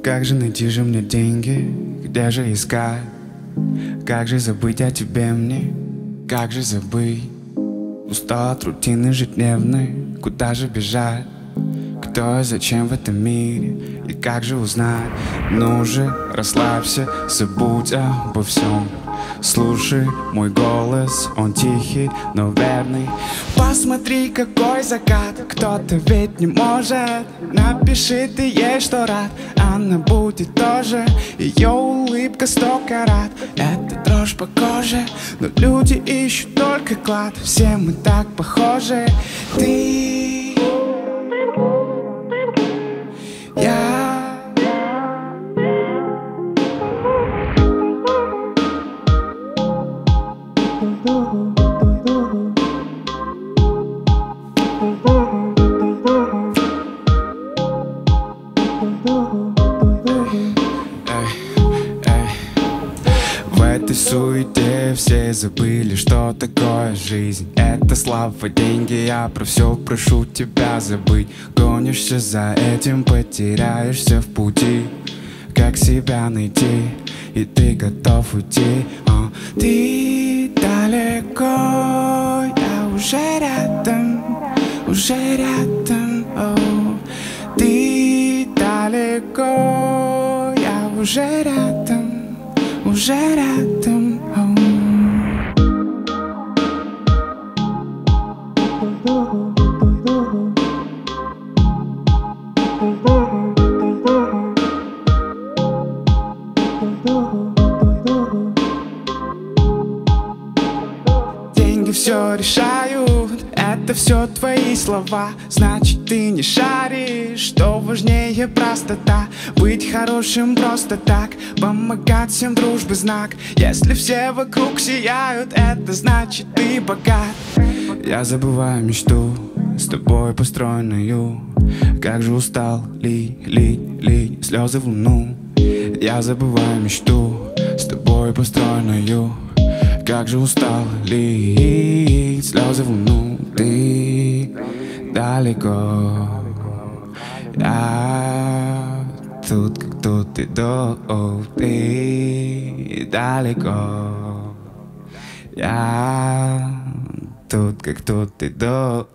Как же найти же мне деньги, где же искать? Как же забыть о тебе мне, как же забыть? Устал от рутины ежедневной, куда же бежать? Кто и зачем в этом мире, и как же узнать? Ну же, расслабься, забудь обо всем. Слушай мой голос, он тихий, но верный. Посмотри, какой закат, кто-то ведь не может. Напиши ты ей, что рад, она будет тоже. Ее улыбка 100 карат, это дрожь по коже. Но люди ищут только клад, все мы так похожи. Ты, я. В этой суете все забыли, что такое жизнь. Это слава, деньги, я про все прошу тебя забыть. Гонишься за этим, потеряешься в пути. Как себя найти, и ты готов уйти. Ты далеко, я уже рядом, уже рядом. Ты далеко, я уже рядом, уже рядом. Деньги все решают, это все твои слова. Значит, ты не шаришь, что важнее простота. Быть хорошим просто так, помогать всем дружбы знак. Если все вокруг сияют, это значит, ты богат. Я забываю мечту, с тобой построенную. Как же устал ли слезы в луну. Я забываю мечту, с тобой построенную. Как же устал лить слезы в луну. Ты далеко, я тут, как тут иду. Ты далеко, я тут, как тут иду.